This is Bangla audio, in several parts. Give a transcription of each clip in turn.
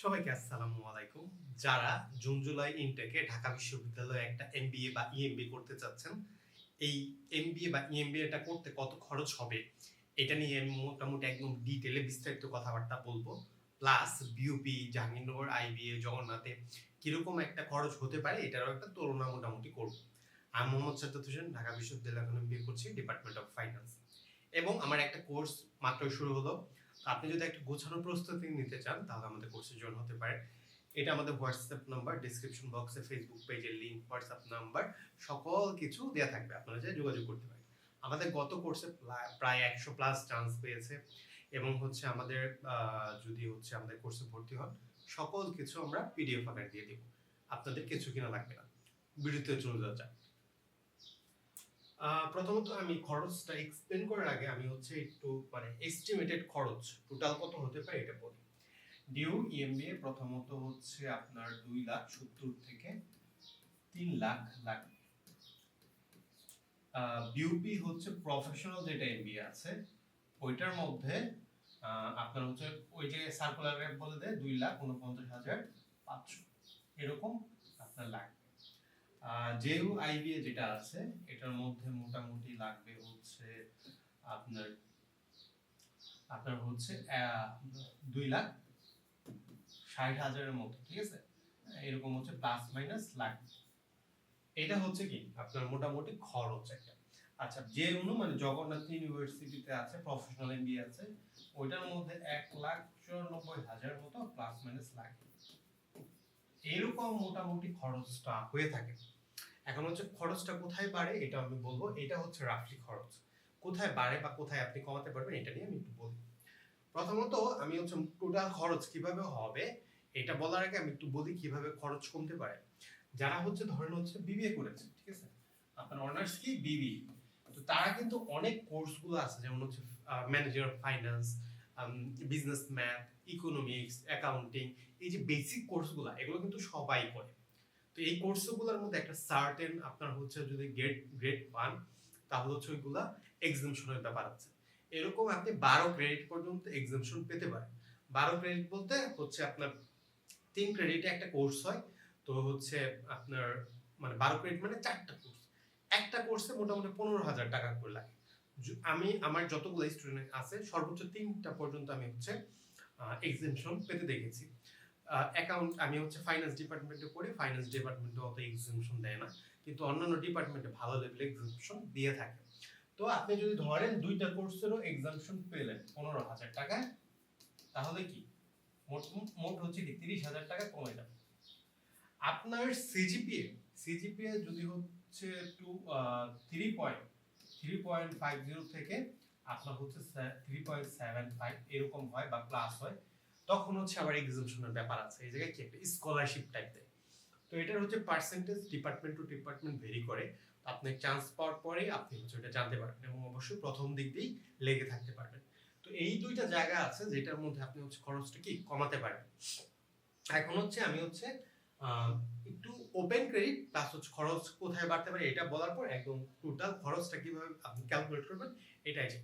সবাইকে আসসালামু আলাইকুম। যারা জুন জুলাই ইনটেকে ঢাকা বিশ্ববিদ্যালয়ে একটা এমবিএ বা ইএমবিএ করতে চাচ্ছেন, এই এমবিএ বা ইএমবিএ টা করতে কত খরচ হবে এটা নিয়ে আমি মোটামুটি একদম ডিটেইলে বিস্তারিত কথাবার্তা বলবো। প্লাস বিউপি, জাহাঙ্গীরনগর আইবিএ, জগন্নাথে কিরকম একটা খরচ হতে পারে এটারও একটা তুলনা মোটামুটি করব। আমি মোহাম্মদ সাজ্জাদ হোসেন, ঢাকা বিশ্ববিদ্যালয়ে এখন এমবিএ করছি, ডিপার্টমেন্ট অফ ফাইন্যান্স। এবং আমার একটা কোর্স মাত্রই শুরু হলো। আপনি যদি একটা গোছানো প্রস্তুতি নিতে চান তাহলে আমাদের কোর্সে জয়েন হতে পারেন। এটা আমাদের হোয়াটসঅ্যাপ নাম্বার, ডেসক্রিপশন বক্সে ফেসবুক পেজের লিংক, হোয়াটসঅ্যাপ নাম্বার সকল কিছু দেওয়া থাকবে, আপনারা যে যোগাযোগ করতে পারেন। আমাদের গত কোর্সে প্রায় 100+ চান্স পেয়েছে এবং হচ্ছে আমাদের যদি হচ্ছে আমাদের কোর্সে ভর্তি হন সকল কিছু আমরা পিডিএফ আকারে দিয়ে দেব, আপনাদের কিছু কিনা লাগবে না। ভিডিওতে চলে যাওয়া যাক। প্রথমত আমি খরচটা এক্সপ্লেন করার আগে আমি হচ্ছে একটু এস্টিমেটেড খরচ টোটাল কত হতে পারে এটা বলি। ডিউ ইএমবিএ প্রথমত হচ্ছে আপনার 2,70,000 থেকে 3,00,000 লাগবে। বিউপি হচ্ছে প্রফেশনাল যেটা এমবিএ আছে ওইটার মধ্যে আপনার হচ্ছে ওই যে সার্কুলার রেট বলে দেয় 2,49,500 এরকম আপনার লাগবে। জেইউ আইবিএ যেটা আছে এটার মধ্যে মোটামুটি লাগবে হচ্ছে আপনার আপনার হচ্ছে 2,60,000 মতো, ঠিক আছে, এরকম হচ্ছে প্লাস মাইনাস লাগবে। এটা হচ্ছে কি আপনার মোটামুটি খরচ একটা। আচ্ছা, যে জগন্নাথ ইউনিভার্সিটিতে আছে প্রফেশনাল এমবিএ আছে ওইটার মধ্যে 1,94,000 মতো প্লাস মাইনাস লাগে, এরকম মোটামুটি খরচটা হয়ে থাকে। এখন হচ্ছে খরচটা কোথায় বাড়ে এটা আমি বলবো, এটা হচ্ছে রাফলি খরচ। কোথায় বাড়ে বা কোথায় আপনি কমাতে পারবেন এটা নিয়ে আমি একটু বলি। প্রথমত আমি হচ্ছে টোটাল খরচ কিভাবে হবে এটা বলার আগে আমি একটু বলি কিভাবে খরচ কমতে পারে। যারা হচ্ছে ধরেন হচ্ছে বিবিএ করেছে, ঠিক আছে, আপনার অনার্স কি বিবিএ, তো তারা কিন্তু অনেক কোর্সগুলো আছে যেমন হচ্ছে manager of finance, business math, economics, accounting, এই যে বেসিক কোর্সগুলো এগুলো কিন্তু সবাই করে। তো এই কোর্সগুলোর মধ্যে একটা সার্টেন আপনার হচ্ছে যদি গ্রেড পান তাহলে হচ্ছে ওইগুলা এক্সামশনের ব্যাপার আছে। এরকম আপনি 12 ক্রেডিট পর্যন্ত এক্সামশন পেতে পারেন। 12 ক্রেডিট বলতে হচ্ছে আপনার 3 ক্রেডিটে একটা কোর্স হয়, তো হচ্ছে আপনার 12 ক্রেডিট মানে 4টা কোর্স। একটা কোর্সে মোটামুটি 15,000 টাকা করে লাগে। আমি আমার যতগুলো স্টুডেন্ট আছে সর্বোচ্চ 3টা পর্যন্ত আমি হচ্ছে এক্সামশন পেতে দেখেছি। অ্যাকাউন্ট আমি হচ্ছে ফাইন্যান্স ডিপার্টমেন্টে করি, ফাইন্যান্স ডিপার্টমেন্টে অত এক্সামশন দেয় না, কিন্তু অন্যান্য ডিপার্টমেন্টে ভালো লেভেলে এক্সামশন দিয়ে থাকে। তো আপনি যদি ধরেন 2টা কোর্সেরও এক্সামশন পেলেন 15,000 টাকায়, তাহলে কি মোট হচ্ছে কি 30,000 টাকা কমে যাবে। আপনার সিজিপিএ যদি হচ্ছে 3.50 থেকে আপনার হচ্ছে 3.75 এরকম হয় বা প্লাস হয়, তখন হচ্ছে আবার এক্সামশনের ব্যাপার আছে। এই জায়গায় কি একটা স্কলারশিপ টাইপ দেয়। তো এটার হচ্ছে percentage department two department very করে। আপনি চান্স পাওয়ার পরে আপনি হচ্ছে এটা জানতে পারবেন এবং অবশ্যই প্রথম দিক দিয়েই লেগে থাকতে পারবেন। তো এই দুইটা জায়গা আছে যেটার মধ্যে আপনি হচ্ছে খরচটা কি কমাতে পারবেন। এখন হচ্ছে আমি হচ্ছে একটু ওপেন ক্রেডিট প্লাস হচ্ছে খরচ কোথায় বাড়তে পারে এটা বলার পর একদম টোটাল খরচটা কিভাবে আপনি ক্যালকুলেট করবেন এটাই ঠিক।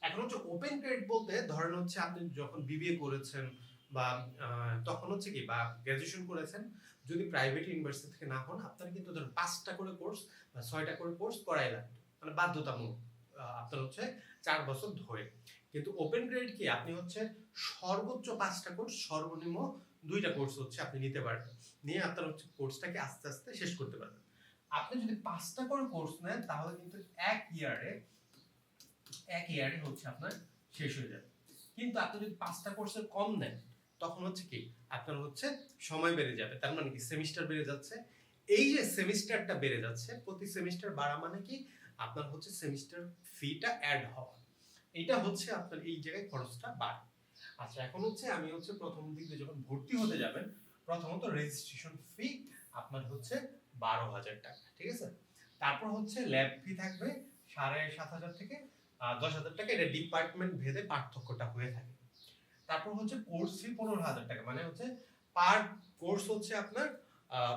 এখন হচ্ছে ওপেন ক্রেডিট বলতে ধরেন হচ্ছে আপনি যখন বিবিএ করেছেন বা তখন হচ্ছে কি বা গ্র্যাজুয়েশন করেছেন, যদি প্রাইভেট ইউনিভার্সিটি থেকে না হন আপনার কিন্তু ধরেন 5টা করে কোর্স বা 6টা করে কোর্স করাই লাগবে, বাধ্যতামূলক আপনার হচ্ছে 4 বছর ধরে। কিন্তু ওপেন ক্রেডিট কি আপনি হচ্ছে সর্বোচ্চ 5টা কোর্স, সর্বনিম্ন 2টা কোর্স হচ্ছে আপনি নিতে পারবেন, নিয়ে আপনার হচ্ছে কোর্সটাকে আস্তে আস্তে শেষ করতে পারবেন। আপনি যদি 5টা করে কোর্স নেন তাহলে কিন্তু এক ইয়ারে হচ্ছে আপনার শেষ হয়ে যাবে। কিন্তু আপনি যদি 5টা কোর্সের কম নেন তখন হচ্ছে কি আপনার হচ্ছে সময় বেড়ে যাবে, তার মানে কি সেমিস্টার বেড়ে যাচ্ছে। এই যে সেমিস্টারটা বেড়ে যাচ্ছে, প্রতি সেমিস্টার বাড়া মানে কি আপনার হচ্ছে সেমিস্টার ফিটা অ্যাড হওয়া, এটা হচ্ছে আপনার এই জায়গায় খরচটা বাড়ে। আচ্ছা, এখন হচ্ছে আমি হচ্ছে প্রথম দিকে যখন ভর্তি হতে যাবেন প্রথমত রেজিস্ট্রেশন ফি আপনার হচ্ছে 12,000 টাকা, ঠিক আছে। তারপর হচ্ছে ল্যাব ফি থাকবে 7,500 থেকে 10,000 টাকা, এটা ডিপার্টমেন্ট ভেদে পার্থক্যটা হয়ে থাকে। তারপর হচ্ছে কোর্স ফি 15,000 টাকা, মানে হচ্ছে পার কোর্স হচ্ছে আপনার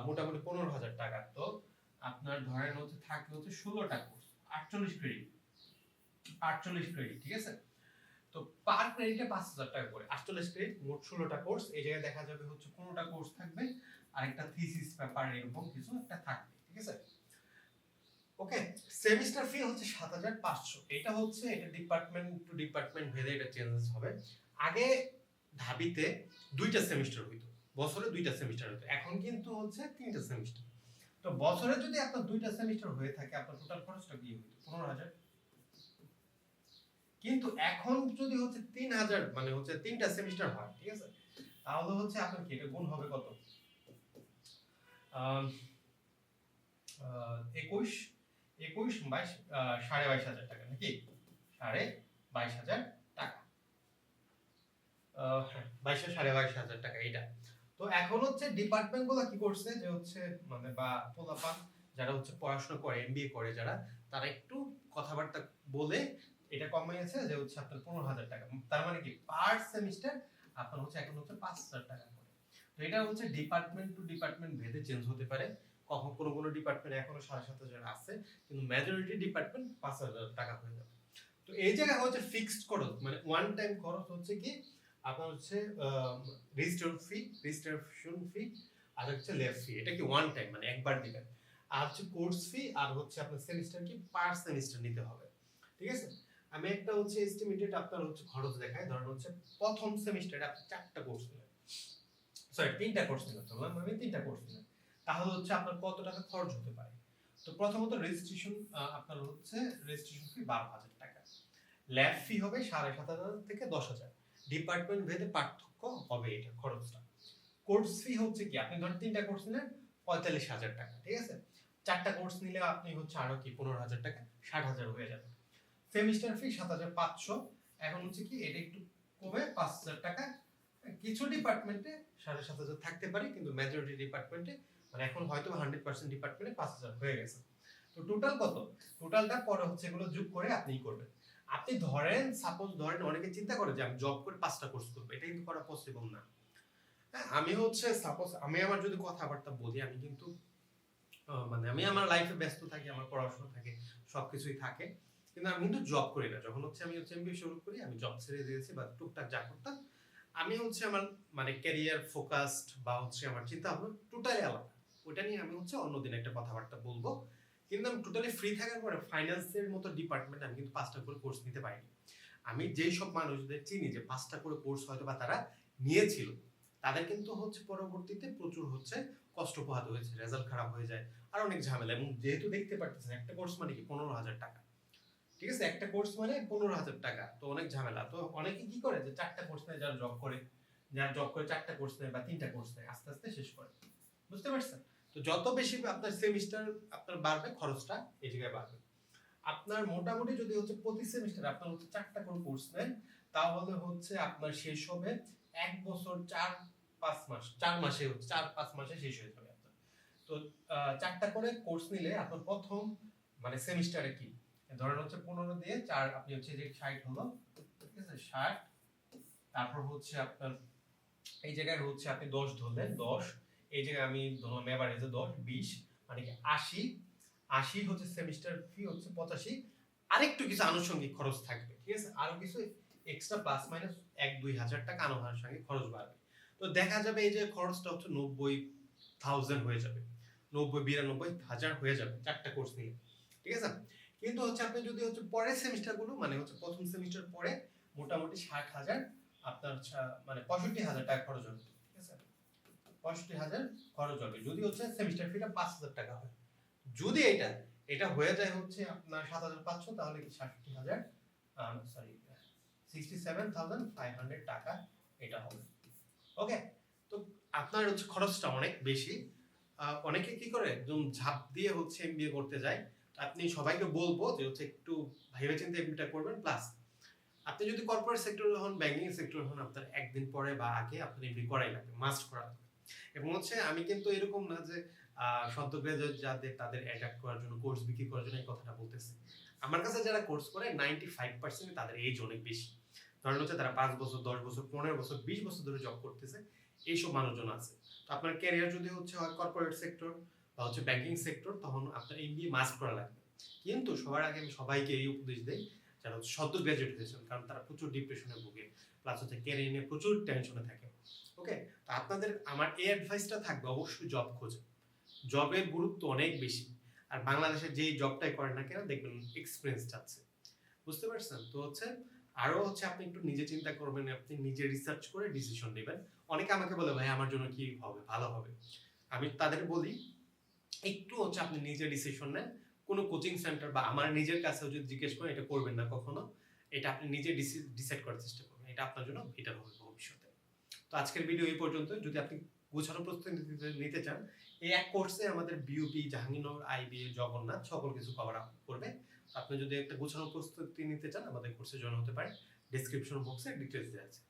মোটামুটি 15,000 টাকা। তো আপনার ধরেন হচ্ছে থাকবে হচ্ছে 16টা কোর্স 48 ক্রেডিট, ঠিক আছে। তো তো পার ক্রেডিটে 5,000 টাকা করে, 48 ক্রেডিট, মোট 16টা কোর্স। এই জায়গায় দেখা যাবে হচ্ছে 15টা কোর্স থাকবে আর একটা থিসিস পেপার এরকম কিছু একটা থাকবে, ঠিক আছে? ওকে, সেমিস্টার ফি হচ্ছে 7,500। এটা হচ্ছে এটা ডিপার্টমেন্ট টু ডিপার্টমেন্ট ভেদে এটা চেঞ্জেস হবে। আগে ঢাবিতে 2টা সেমিস্টার হইতো, বছরে 2টা সেমিস্টার হইতো, এখন কিন্তু হচ্ছে 3টা সেমিস্টার। তো বছরে যদি আপনার 2টা সেমিস্টার হয়ে থাকে আপনার টোটাল খরচটা কি হইতো? 15,000। কিন্তু এখন যদি হচ্ছে 3,000 মানে হচ্ছে 3টা সেমিস্টার হয়, ঠিক আছে, তাহলে হচ্ছে আপনার কি এটা গুণ হবে কত? 21 22 22,500 টাকা, নাকি 22,500 টাকা, 22,500 টাকা এটা। তো এখন হচ্ছে ডিপার্টমেন্ট গুলো কি করছে যে হচ্ছে মানে বা পোলাপান যারা হচ্ছে পড়াশোনা করে এমবিএ করে যারা, তারা একটু কথাবার্তা বলে এটা কমাইছে যে হচ্ছে আপনার 15,000 টাকা। তার মানে কি পার সেমিস্টার আপনার হচ্ছে এখন হচ্ছে 5,000 টাকা করে। তো এটা হচ্ছে ডিপার্টমেন্ট টু ডিপার্টমেন্ট ভেদে চেঞ্জ হতে পারে। কখন কোনো ডিপার্টমেন্ট এখনো 7,500 আছে, কিন্তু মেজরিটি ডিপার্টমেন্ট 5,000 টাকা হয়ে যাবে। তো এই জায়গায় হচ্ছে ফিক্সড খরচ মানে ওয়ান টাইম খরচ হচ্ছে কি আপনার হচ্ছে রেজিস্ট্রেশন ফি আর হচ্ছে ল্যাব ফি, এটা কি ওয়ান টাইম মানে একবার দিবেন। আর হচ্ছে কোর্স ফি আর হচ্ছে আপনার সেমিস্টার কি পার সেমিস্টার নিতে হবে, ঠিক আছে? আমি একটা হচ্ছে এস্টিমেটেড আপনার হচ্ছে খরচ দেখাই। ধরেন হচ্ছে প্রথম সেমিস্টারে আপনি 4টা কোর্স নিলেন, সরি 3টা কোর্স নিলেন, বললাম আমি 3টা কোর্স নিলেন, তাহলে হচ্ছে আপনার কত টাকা খরচ হতে পারে? তো প্রথমত রেজিস্ট্রেশন আপনার হচ্ছে রেজিস্ট্রেশন ফি 12,000 টাকা, ল্যাব ফি হবে 7,500 থেকে 10,000, ডিপার্টমেন্ট ভেদে পার্থক্য হবে এটা খরচটা। কোর্স ফি হচ্ছে কি আপনি ধরেন 3টা কোর্স নিলেন 45,000 টাকা, ঠিক আছে, 4টা কোর্স নিলে আপনি হচ্ছে আরো কি 15,000 টাকা, 60,000 হয়ে যাবে। সেমিস্টার ফি 7,500, এখন হচ্ছে কি এটা একটু কমে 5,000 টাকা। কিছু ডিপার্টমেন্টে 7,500 থাকতে পারে, কিন্তু মেজরিটি ডিপার্টমেন্টে মানে এখন হয়তো 100% ডিপার্টমেন্টে 5,000 হয়ে গেছে। তো টোটাল কত? টোটালটা পরে হচ্ছে এগুলো যোগ করে আপনিই করবেন। আপনি ধরেন সাপোজ ধরেন অনেকে চিন্তা করে যে আমি জব করে 5টা কোর্স করব, এটা কিন্তু করা পসিবল না। হ্যাঁ, আমি হচ্ছে সাপোজ আমি আমার যদি কথাবার্তা বলি, আমি কিন্তু মানে আমি আমার লাইফে ব্যস্ত থাকি, আমার পড়াশোনা থাকে, সবকিছুই থাকে, কিন্তু আমি কিন্তু জব করি না। যখন হচ্ছে আমি হচ্ছে এমবিএ শুরু করি, আমি জব ছেড়ে দিয়েছি বা টুকটাক যা করতাম, আমি হচ্ছে আমার মানে ক্যারিয়ার ফোকাসড বা হচ্ছে আমার চিন্তা ভাবনা টোটালি আলাদা। ওটা নিয়ে আমি হচ্ছে অন্যদিন একটা কথাবার্তা বলবো। কিন্তু আমি টোটালি ফ্রি থাকার পরে ফাইন্যান্সের মতো ডিপার্টমেন্টে আমি কিন্তু 5টা করে কোর্স নিতে পারিনি। আমি যেই সব মানুষদের চিনি যে 5টা করে কোর্স হয়তো বা তারা নিয়েছিল, তাদের কিন্তু হচ্ছে পরবর্তীতে প্রচুর হচ্ছে কষ্ট পোহাতে হয়েছে, রেজাল্ট খারাপ হয়ে যায় আর অনেক ঝামেলা। এবং যেহেতু দেখতে পারতেছেন একটা কোর্স মানে কি 15,000 টাকা, ঠিক আছে, একটা কোর্স মানে 15,000 টাকা, তো অনেক ঝামেলা। তো অনেকে কি করে যে 4টা কোর্স নেয়, যারা জব করে 4টা কোর্স নেয় বা 3টা কোর্স নেয়, আস্তে আস্তে শেষ করে, বুঝতে পারছেন? তো যত বেশি আপনার সেমিস্টার আপনার বাড়বে, খরচটা এই জায়গায় বাড়বে। আপনার মোটামুটি যদি হচ্ছে প্রতি সেমিস্টার আপনার হচ্ছে 4টা করে কোর্স নেন, তাহলে হচ্ছে আপনার শেষ হবে 1 বছর 4-5 মাস, 4 মাসে হচ্ছে 4-5 মাসে শেষ হয়ে যাবে আপনার। তো 4টা করে কোর্স নিলে আপনার প্রথম মানে সেমিস্টারে কি ধরেন হচ্ছে 15 দিয়ে 4 আপনি হচ্ছে যে 60 হলো, ঠিক আছে, 60, তারপর হচ্ছে আপনার এই জায়গায় হচ্ছে আপনি 10 ধরলেন, 10, এই জায়গায় আমি ধরলাম এভারেজে 10, 20 মানে কি 80, 80 হচ্ছে সেমিস্টার ফি হচ্ছে 85, আরেকটু কিছু আনুষঙ্গিক খরচ থাকবে, ঠিক আছে, আরো কিছু এক্সট্রা প্লাস মাইনাস 1-2 হাজার টাকা আনুষঙ্গিক খরচ বাড়বে। তো দেখা যাবে এই যে খরচটা হচ্ছে 90,000 হয়ে যাবে, 90-92,000 হয়ে যাবে 4টা কোর্স নিয়ে, ঠিক আছে। কিন্তু হচ্ছে আপনি যদি হচ্ছে পরের সেমিস্টারগুলো মানে হচ্ছে প্রথম সেমিস্টার পরে মোটামুটি 60,000 আপনার মানে 65,000 টাকা খরচ হবে, ঠিক আছে, 65,000 খরচ হবে যদি হচ্ছে সেমিস্টার ফিটা 5,000 টাকা হয়। যদি এটা হয়ে যায় হচ্ছে আপনার 7,500, তাহলে কি 67,000 সরি 67,500 টাকা এটা হবে। ওকে, তো আপনার হচ্ছে খরচটা অনেক বেশি। অনেকে কি করে একদম ঝাঁপ দিয়ে হচ্ছে এমবিএ করতে যায়। আপনি সবাইকে বলবো যে হচ্ছে একটু ভেবেচিন্তে এমবিএটা করবেন। প্লাস আপনি যদি কর্পোরেট সেক্টরে হন, ব্যাংকিং সেক্টরে হন, আপনার একদিন পরে বা আগে আপনার এমবিএ করাই লাগবে, মাস্ট করা লাগবে। এবং হচ্ছে আমি কিন্তু এরকম না যে সদ্য গ্রাজুয়েট যাদের তাদের অ্যাডাপ্ট করার জন্য, কোর্স বিক্রি করার জন্য এই কথাটা বলতেছি। আমার কাছে যারা কোর্স করে 95% তাদের এজ অনেক বেশি। ধরেন হচ্ছে তারা 5 বছর, 10 বছর, 15 বছর, 20 বছর ধরে জব করতেছে, এইসব মানুষজন আছে। তো আপনার ক্যারিয়ার যদি হচ্ছে হয় কর্পোরেট সেক্টর বা হচ্ছে ব্যাংকিং সেক্টর, তখন আপনার এমবিএ মাস্ট করা লাগবে। কিন্তু সবার আগে আমি সবাইকে এই উপদেশ দেই যে যারা হচ্ছে সদ্য গ্রাজুয়েট হয়েছেন, কারণ তারা প্রচুর ডিপ্রেশনে ভোগে, প্লাস হচ্ছে ক্যারিয়ার নিয়ে প্রচুর টেনশনে থাকে। ওকে, তো আপনাদের আমার এই অ্যাডভাইসটা থাকবে, অবশ্যই জব খোঁজে। জবের গুরুত্ব অনেক বেশি। আর বাংলাদেশে যেই জবটাই করেন না কেন দেখবেন এক্সপিরিয়েন্স চাচ্ছে, বুঝতে পারছেন? তো হচ্ছে আরো হচ্ছে আপনি একটু নিজে চিন্তা করবেন, আপনি নিজে রিসার্চ করে ডিসিশন নেবেন। অনেকে আমাকে বলে ভাই আমার জন্য কি হবে, ভালো হবে। আমি তাদের বলি একটু হচ্ছে আপনি নিজে ডিসিশন নেন। কোনো কোচিং সেন্টার বা আমার নিজের কাছেও যদি জিজ্ঞেস করেন, এটা করবেন না কখনো। এটা আপনি নিজে ডিসাইড করার চেষ্টা করবেন, এটা আপনার জন্য বেটার হবে ভবিষ্যতে। তো আজকের ভিডিও এই পর্যন্ত। যদি আপনি গোছানো প্রস্তুতি নিতে চান, এই এক কোর্সে আমাদের বিউপি, জাহাঙ্গীরনগর, আইবিএ, জগন্নাথ সকল কিছু কভার আপ করবে। আপনি যদি একটা গোছানো প্রস্তুতি নিতে চান, আমাদের কোর্সে জয়েন হতে পারেন। ডেসক্রিপশন বক্সে ডিটেইলস দেওয়া আছে।